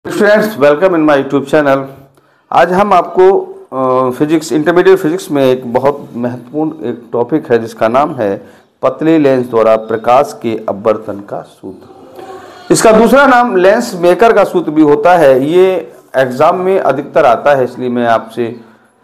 Students, welcome in my YouTube channel. आज हम आपको फिजिक्स इंटरमीडिएट फिजिक्स में एक बहुत महत्वपूर्ण एक टॉपिक है जिसका नाम है पतली लेंस द्वारा प्रकाश के अपवर्तन का सूत्र। इसका दूसरा नाम लेंस मेकर का सूत्र भी होता है। ये एग्जाम में अधिकतर आता है, इसलिए मैं आपसे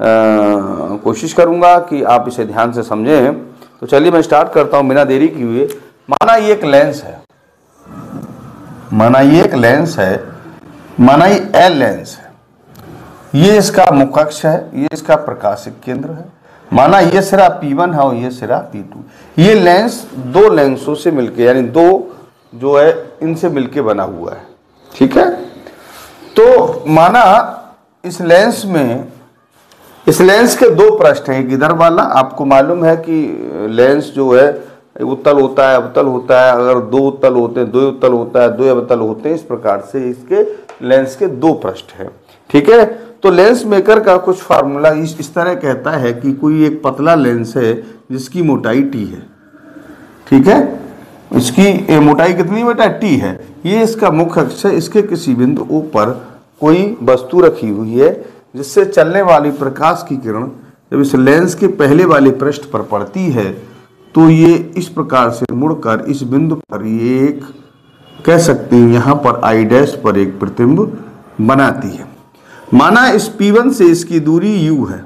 कोशिश करूंगा कि आप इसे ध्यान से समझें। तो चलिए मैं स्टार्ट करता हूं बिना देरी किए हुए। माना ये एक लेंस है, माना ये ये एल लेंस है, ये इसका मुख्य अक्ष है, ये इसका प्रकाशिक केंद्र है। माना ये सिरा P1 है और ये सिरा P2। ये लेंस दो लेंसों से मिलके, यानी दो जो है इनसे मिलके बना हुआ है, ठीक है। तो माना इस लेंस के दो पृष्ठ हैं, एक इधर वाला, आपको मालूम है कि लेंस जो है उत्तल होता है, अवतल होता है। अगर दो उत्तल होते हैं, दो उत्तल होता है, दो अवतल होते हैं। इस प्रकार से इसके लेंस के दो पृष्ठ हैं, ठीक है। तो लेंस मेकर का कुछ फार्मूला इस तरह कहता है कि कोई एक पतला लेंस है जिसकी मोटाई t है, ठीक है। इसकी मोटाई कितनी बेटा t है। ये इसका मुख्य अक्ष है। इसके किसी बिंदु O पर कोई वस्तु रखी हुई है जिससे चलने वाली प्रकाश की किरण जब इस लेंस के पहले वाले पृष्ठ पर पड़ती है तो ये इस प्रकार से मुड़कर इस बिंदु पर ये एक, कह सकते हैं यहाँ पर I डैश पर एक प्रतिबिंब बनाती है। माना इस P1 से इसकी दूरी u है।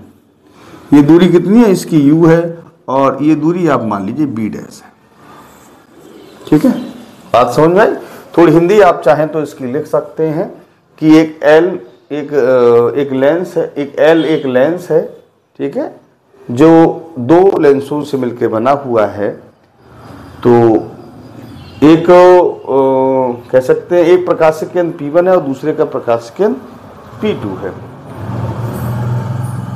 ये दूरी कितनी है, इसकी u है, और ये दूरी आप मान लीजिए b डैश है, ठीक है। बात समझ में आई। थोड़ी हिंदी आप चाहें तो इसकी लिख सकते हैं कि एक L एक लेंस है, एक L एक लेंस है, ठीक है, जो दो लेंसों से मिलकर बना हुआ है। तो एक कह सकते हैं एक प्रकाशिक केंद्र P1 है और दूसरे का प्रकाशिक केंद्र P2 है,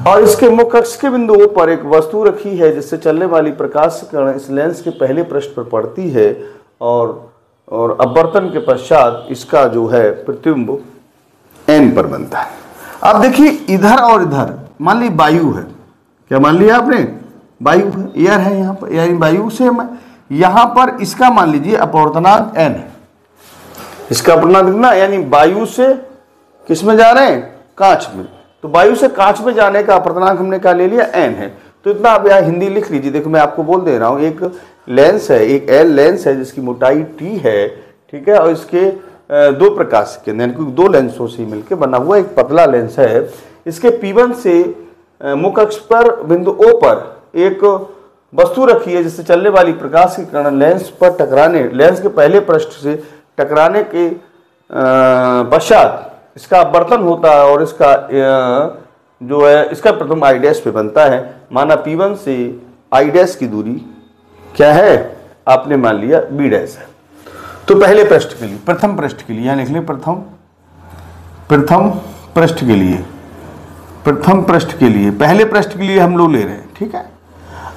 और इसके मुख्य अक्ष के बिंदु O पर एक वस्तु रखी है जिससे चलने वाली प्रकाश किरण इस लेंस के पहले पृष्ठ पर पड़ती है, और अपवर्तन के पश्चात इसका जो है प्रतिबिंब N पर बनता है। अब देखिए इधर और इधर मान ली वायु है, क्या मान लिया आपने, वायु है, एयर है यहाँ पर, यानी वायु से यहाँ पर इसका मान लीजिए अपवर्तनांक n है। इसका अपवर्तनांक कितना, यानी वायु से किस में जा रहे हैं, कांच में। तो वायु से कांच में जाने का अपवर्तनांक हमने क्या ले लिया, n है। तो इतना आप यहाँ हिंदी लिख लीजिए। देखो मैं आपको बोल दे रहा हूँ, एक लेंस है, एक L लेंस है जिसकी मोटाई t है, ठीक है, और इसके दो प्रकाश केंद्र यानी दो लेंसों से मिलकर बना हुआ एक पतला लेंस है। इसके P1 से मुख्य अक्ष पर बिंदु O पर एक वस्तु रखी है जिससे चलने वाली प्रकाश की किरण लेंस पर टकराने, लेंस के पहले पृष्ठ से टकराने के पश्चात इसका अपवर्तन होता है, और इसका जो है इसका प्रथम I डैश पे बनता है। माना P1 से I डैश की दूरी क्या है, आपने मान लिया B डैश है। तो पहले पृष्ठ के लिए, प्रथम पृष्ठ के लिए यहाँ लिख लें, प्रथम पृष्ठ के लिए, प्रथम पृष्ठ के लिए, पहले पृष्ठ के लिए हम लोग ले रहे हैं, ठीक है।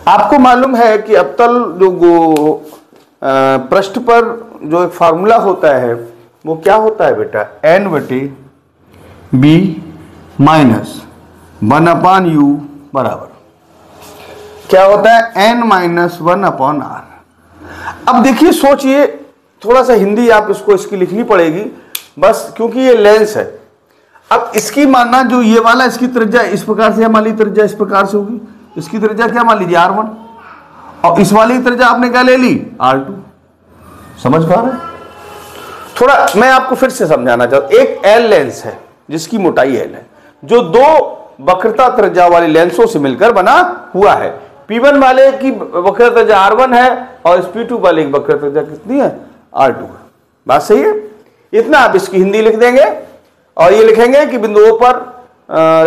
आपको मालूम है कि अवतल जो पृष्ठ पर जो एक फार्मूला होता है वो क्या होता है बेटा, n/b माइनस 1/u बराबर क्या होता है, n-1/r। अब देखिए सोचिए, थोड़ा सा हिंदी आप इसकी लिखनी पड़ेगी बस, क्योंकि ये लेंस है। अब इसकी मानना जो ये वाला, इसकी त्रिज्या इस प्रकार से, मान लीजिए त्रिज्या इस प्रकार से होगी। इसकी त्रिज्या क्या मान लीजिए r1, और इस वाली त्रिज्या आपने क्या ले ली, r2। समझ पा रहे हैं। थोड़ा मैं आपको फिर से समझाना चाहता हूं। एक L लेंस है जिसकी मोटाई L है, जो दो वक्रता त्रिज्या वाले लेंसों से मिलकर बना हुआ है। P1 वाले की वक्रता त्रिज्या r1 है और इस P2 वाले की वक्रता त्रिज्या कितनी है, r2 है। बात सही है। इतना आप इसकी हिंदी लिख देंगे, और ये लिखेंगे कि बिंदु O पर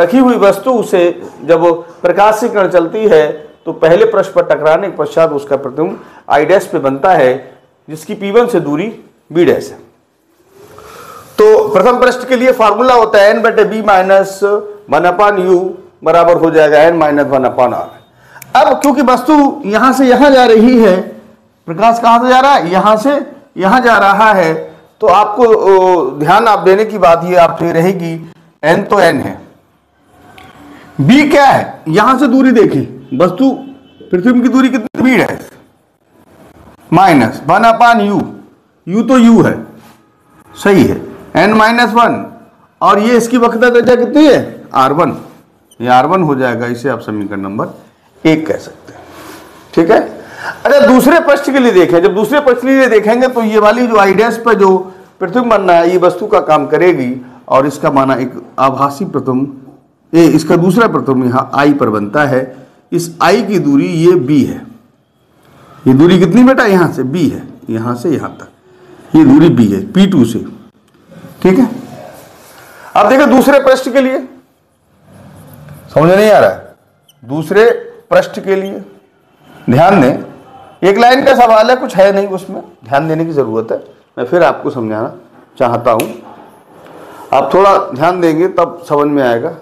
रखी हुई वस्तु से जब प्रकाश की किरण चलती है तो पहले पृष्ठ पर टकराने के पश्चात उसका प्रतिबिंब I डैश पे बनता है, जिसकी P1 से दूरी B डैश है। तो प्रथम पृष्ठ के लिए फार्मूला होता है n/b माइनस 1/u बराबर हो जाएगा n-1/r। अब क्योंकि वस्तु यहां से यहां जा रही है, प्रकाश कहां से जा रहा है, यहां से यहां जा रहा है, तो आपको ध्यान आप देने की बात ये आपसे रहेगी, n तो n है, b क्या है, यहां से दूरी देखिए, वस्तु प्रतिबिंब की दूरी कितनी, b है, माइनस 1/u, u तो u है, सही है, n-1 और ये इसकी वक्रता त्रिज्या कितनी है, R1, ये R1 हो जाएगा, इसे आप समीकरण नंबर 1 कह सकते हैं। ठीक है। अच्छा दूसरे पृष्ठ के लिए देखें, जब दूसरे पृष्ठ के लिए देखेंगे तो ये वाली जो I डैश पर जो प्रतिबिंब बनना है ये वस्तु का काम करेगी और इसका माना एक आभासी प्रतिबिंब, इसका दूसरा प्रतिबिंब यहाँ I पर बनता है। इस I की दूरी ये B है, ये दूरी कितनी बेटा, यहाँ से B है, यहाँ से यहाँ तक ये दूरी B है P2 से। ठीक है। अब देखो दूसरे पृष्ठ के लिए, समझ नहीं आ रहा है, दूसरे पृष्ठ के लिए ध्यान दें, एक लाइन का सवाल है, कुछ है नहीं उसमें, ध्यान देने की जरूरत है, मैं फिर आपको समझाना चाहता हूं, आप थोड़ा ध्यान देंगे तब समझ में आएगा।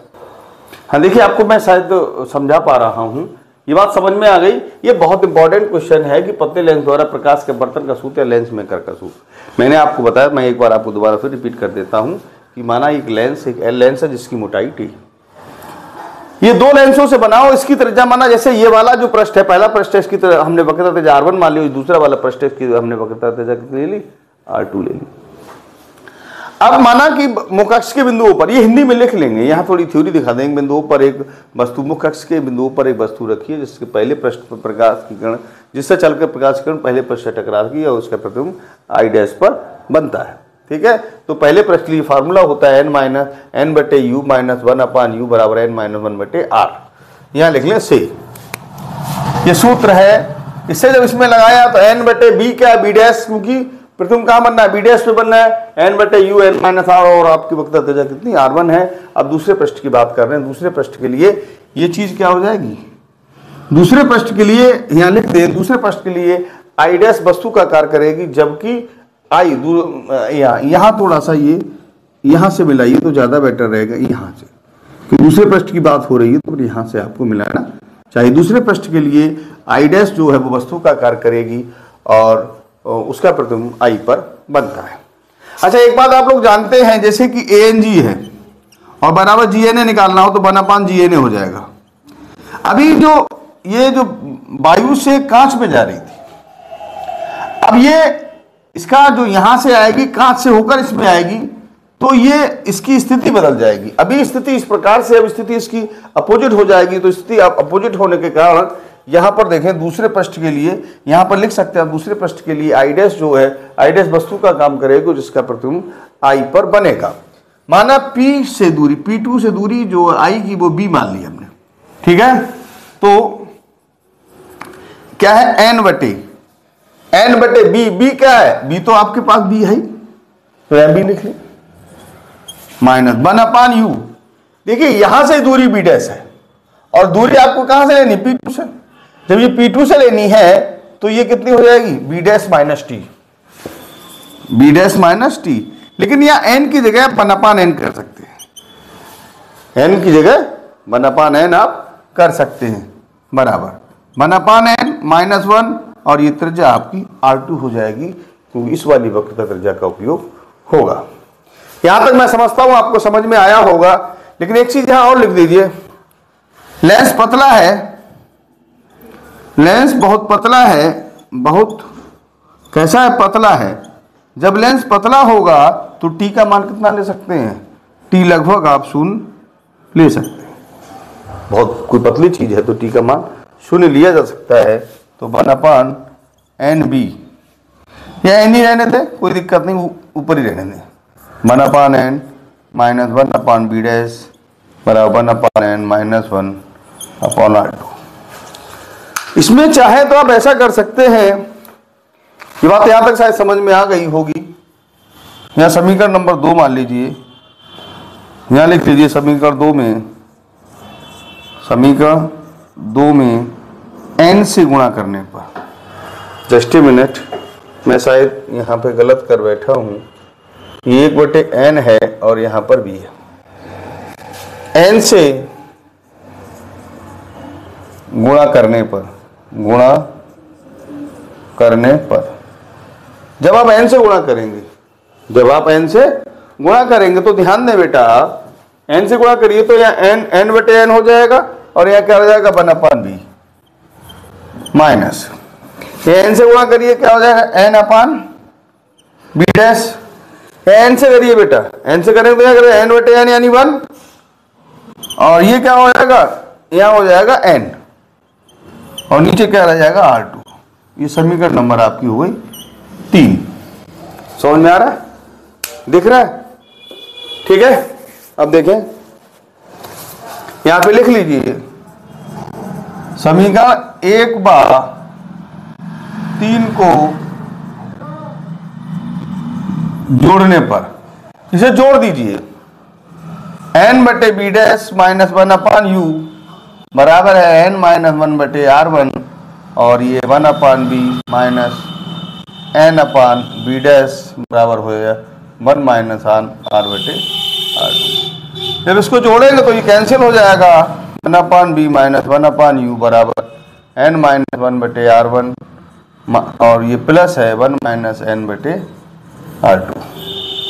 हाँ देखिए, आपको मैं शायद समझा पा रहा हूं, ये बात समझ में आ गई। ये बहुत इंपॉर्टेंट क्वेश्चन है कि पतले लेंस द्वारा प्रकाश के अपवर्तन का सूत्र या लेंस मेकर का सूत्र। मैंने आपको बताया, मैं एक बार आपको दोबारा फिर रिपीट कर देता हूं कि माना एक लेंस, एक एल लेंस है जिसकी मोटाई टी, ये दो लेंसों से बनाओ, इसकी त्रिज्या माना जैसे ये वाला जो पृष्ठ है, पहला पृष्ठ है, इसकी हमने वक्रता त्रिज्या R1 मान ली, दूसरा वाला पृष्ठ है इसकी हमने वक्रता त्रिज्या कितनी ले ली, R2 ले ली। अब माना कि मुख्य अक्ष के बिंदुओं पर, ये हिंदी में लिख लेंगे, यहाँ थोड़ी थ्योरी दिखा देंगे, बिंदुओं पर एक वस्तु, मुख्य अक्ष के बिंदुओं पर एक वस्तु रखी है जिसके पहले पृष्ठ पर प्रकाश की किरण, जिससे चलकर प्रकाश की किरण पहले पृष्ठ से टकराती है और उसका प्रतिबिंब I डैश पर बनता है। ठीक है। तो पहले पृष्ठ के लिए फार्मूला होता है n/u - 1/u बराबर n-1/r, यहाँ लिख लें से, ये सूत्र है। इससे जब इसमें लगाया तो n/b क्या, b डैश, क्योंकि प्रतिबिंब कहाँ बनना है, b डैश पे बनना है, n/u n-r, और आपकी वक्रता त्रिज्या कितनी, R1 है। अब दूसरे पृष्ठ की बात कर रहे हैं, दूसरे पृष्ठ के लिए ये चीज क्या हो जाएगी, दूसरे पृष्ठ के लिए यहाँ लिख दें, दूसरे पृष्ठ के लिए I डैश वस्तु का कार्य करेगी, जबकि I यहाँ थोड़ा सा ये यहाँ से मिलाइए तो ज्यादा बेटर रहेगा, यहाँ से, कि दूसरे पृष्ठ की बात हो रही है तो यहाँ से आपको मिलाना चाहिए। दूसरे पृष्ठ के लिए I डैश जो है वो वस्तु का कार्य करेगी और उसका प्रतिबिंब I पर बनता है। अच्छा एक बात आप लोग जानते हैं, जैसे कि ANG है और बराबर GNA निकालना हो तो 1/GNA हो जाएगा। अभी जो ये जो वायु से कांच में जा रही थी, अब ये इसका जो यहां से आएगी, कांच से होकर इसमें आएगी, तो ये इसकी स्थिति बदल जाएगी। अभी स्थिति इस प्रकार से, अब स्थिति इसकी अपोजिट हो जाएगी। तो स्थिति अपोजिट होने के कारण यहां पर देखें, दूसरे पृष्ठ के लिए यहां पर लिख सकते हैं, दूसरे पृष्ठ के लिए I डैश जो है, I डैश वस्तु का काम करेगा जिसका प्रतिबिंब I पर बनेगा। माना P से दूरी, P2 से दूरी जो I की वो B मान ली हमने। ठीक है। तो क्या है, n/b, b क्या है, b तो आपके पास b है, तो यहां b लिख लें, -1/u। देखिए यहां से दूरी b डैश है और दूरी आपको कहां से लेनी, P2 से। जब ये P2 से लेनी है तो ये कितनी हो जाएगी, b डैश माइनस t, लेकिन यहाँ n की जगह 1/n कर सकते हैं, n की जगह 1/n आप कर सकते हैं, बराबर 1/n -1, और ये त्रिज्या आपकी R2 हो जाएगी, क्योंकि इस वाली वक्रता त्रिज्या का उपयोग होगा। यहां तक मैं समझता हूं आपको समझ में आया होगा। लेकिन एक चीज यहां और लिख दीजिए, लेंस पतला है, लेंस बहुत पतला है, बहुत कैसा है, पतला है। जब लेंस पतला होगा तो टी का मान कितना ले सकते हैं, टी लगभग आप 0 ले सकते हैं। बहुत कोई पतली चीज है तो टी का मान 0 लिया जा सकता है। तो 1/NB, या n ही रहने दें, कोई दिक्कत नहीं, ऊपर ही रहने दें, 1/n - 1/b डैश बराबर 1/n - 1/r2। इसमें चाहे तो आप ऐसा कर सकते हैं, ये बात यहां तक शायद समझ में आ गई होगी। यहां समीकरण नंबर 2 मान लीजिए, यहां लिख लीजिए समीकरण 2 में n से गुणा करने पर, जस्ट ए मिनट, मैं शायद यहाँ पे गलत कर बैठा हूँ, ये 1/n है और यहाँ पर भी है, n से गुणा करने पर, जब आप n से गुणा करेंगे, तो ध्यान दें बेटा, n से गुणा करिए तो यहाँ n/n हो जाएगा और यहाँ क्या हो जाएगा, 1/b माइनस, n से गुणा करिए क्या हो जाएगा, n/b डैश, एन से करिए बेटा, एन से करेंगे तो क्या करें, एन बटे एन यानी 1, और ये क्या हो जाएगा, यहाँ हो जाएगा एन, और नीचे क्या रह जाएगा R2। ये समीकरण नंबर आपकी हो गई 3। समझ में आ रहा है, दिख रहा है, ठीक है। अब देखें यहां पे लिख लीजिए समीकरण 1/3 को जोड़ने पर इसे जोड़ दीजिए, n बटे बी डैश माइनस 1/u बराबर है n माइनस 1 बटे R1, और ये 1/b माइनस n/b डैश बराबर हो जाएगा 1 माइनस R बटे R2। जब इसको जोड़ेंगे तो ये कैंसिल हो जाएगा, 1/b माइनस 1/u बराबर n माइनस 1 बटे R1, और ये प्लस है 1 माइनस n बटे R2।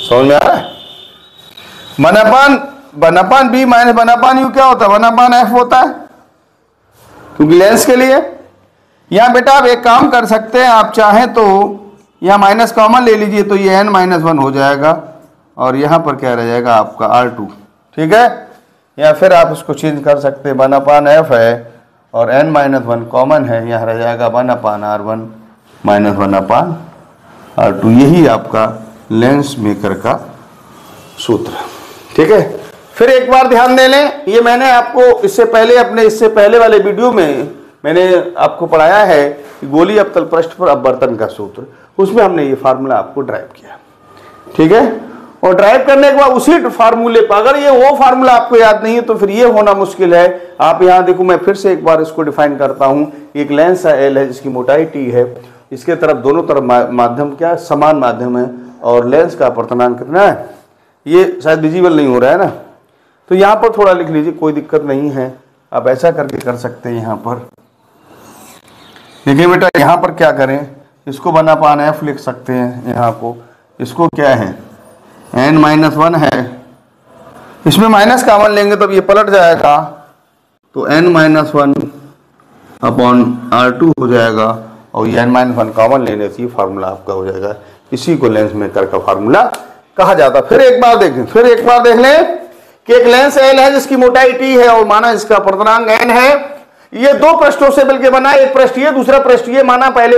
समझ में आ रहा है। 1/b माइनस 1/u क्या होता है, 1/f होता है, क्योंकि लेंस के लिए। यहाँ बेटा आप एक काम कर सकते हैं, आप चाहें तो यहाँ माइनस कॉमन ले लीजिए, तो ये n माइनस 1 हो जाएगा, और यहाँ पर क्या रह जाएगा आपका R2, ठीक है। या फिर आप उसको चेंज कर सकते हैं, 1/f है और n माइनस 1 कॉमन है, यहाँ रह जाएगा 1/R1 माइनस 1/R2। यही आपका लेंस मेकर का सूत्र, ठीक है। फिर एक बार ध्यान दे लें, ये मैंने आपको इससे पहले वाले वीडियो में मैंने आपको पढ़ाया है कि गोली अवतल पृष्ठ पर अपवर्तन का सूत्र, उसमें हमने ये फार्मूला आपको ड्राइव किया, ठीक है। और ड्राइव करने के बाद उसी फार्मूले पर, अगर ये वो फार्मूला आपको याद नहीं है तो फिर ये होना मुश्किल है। आप यहाँ देखो, मैं फिर से एक बार इसको डिफाइन करता हूँ। एक लेंस है L है जिसकी मोटाई T है, इसके तरफ दोनों तरफ माध्यम क्या समान माध्यम है, और लेंस का अपवर्तनांक कितना है, ये शायद विजिबल नहीं हो रहा है ना, तो यहाँ पर थोड़ा लिख लीजिए, कोई दिक्कत नहीं है, आप ऐसा करके कर सकते हैं। यहाँ पर देखिए बेटा, यहाँ पर क्या करें, इसको 1/f लिख सकते हैं, यहाँ को इसको क्या है n माइनस 1 है, इसमें माइनस कॉमन लेंगे तो ये पलट जाएगा, तो n माइनस 1/R2 हो जाएगा, और ये n माइनस 1 कॉमन लेने से ये फार्मूला आपका हो जाएगा। इसी को लेंस मेकर का फार्मूला कहा जाता है। फिर एक बार देख लें कि एक लेंस L है जिसकी मोटाई T है, और माना इसका अपवर्तनांक n है। ये दो पृष्ठों से मिलकर बना, एक पृष्ठ ये दूसरा पृष्ठ ये, माना पहले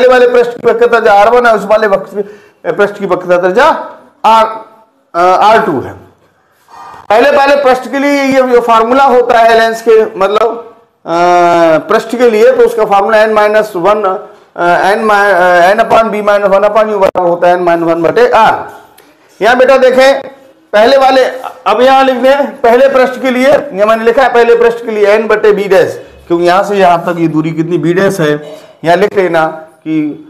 वाले पृष्ठ की वक्रता त्रिज्या R1 है, उस वाले पृष्ठ की वक्रता त्रिज्या R2 है। पहले पृष्ठ के लिए ये फार्मूला होता है लेंस के, मतलब पृष्ठ के लिए, तो उसका formula n minus 1 n/b minus 1/u बराबर होता है n माइनस 1 बटे R। यहाँ बेटा देखें पहले वाले, अब यहाँ लिख दें पहले पृष्ठ के लिए, यहाँ मैंने लिखा है पहले पृष्ठ के लिए n बटे b डैश, क्योंकि यहाँ से यहाँ तक ये दूरी कितनी b डैश है। यहाँ लिख लेना कि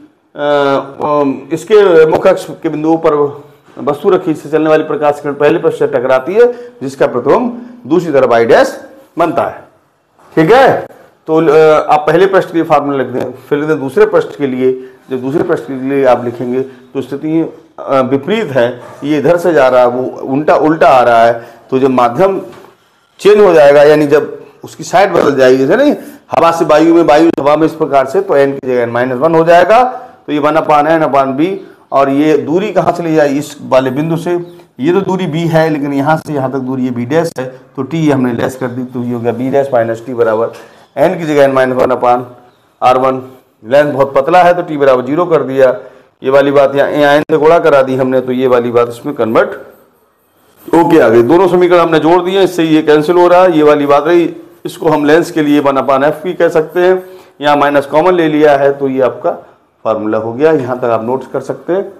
इसके मुख्य अक्ष के बिंदुओं पर वस्तु रखी से चलने वाली प्रकाश किरण पहले पृष्ठ से टकराती है, जिसका प्रतिबिंब दूसरी तरफ i डैश बनता है, ठीक है। तो आप पहले पृष्ठ के लिए फार्मूला लिख दें, फिर लिख दें दूसरे पृष्ठ के लिए। जब दूसरे पृष्ठ के लिए आप लिखेंगे तो स्थिति विपरीत है, ये इधर से जा रहा है, वो उल्टा आ रहा है, तो जब माध्यम चेंज हो जाएगा, यानी जब उसकी साइड बदल जाएगी, जैसे नहीं हवा से वायु में, हवा में इस प्रकार से, तो n की जगह n माइनस 1 हो जाएगा, तो ये 1/n/b, और ये दूरी कहाँ से ली जाए, इस वाले बिंदु से, ये तो दूरी b है, लेकिन यहाँ से यहाँ तक दूरी ये b डैश है, तो t हमने लेस कर दी, तो ये हो गया b डैश माइनस t बराबर n की जगह n माइनस 1/R1। लेंस बहुत पतला है तो t बराबर 0 कर दिया। ये वाली बात यहाँ n से गुणा करा दी हमने, तो ये वाली बात इसमें कन्वर्ट ओके आ गई। दोनों समीकरण हमने जोड़ दिए, इससे ये कैंसिल हो रहा है, ये वाली बात रही। इसको हम लेंस के लिए 1/f भी कह सकते हैं, यहाँ माइनस कॉमन ले लिया है, तो ये आपका फार्मूला हो गया। यहाँ तक आप नोट्स कर सकते हैं।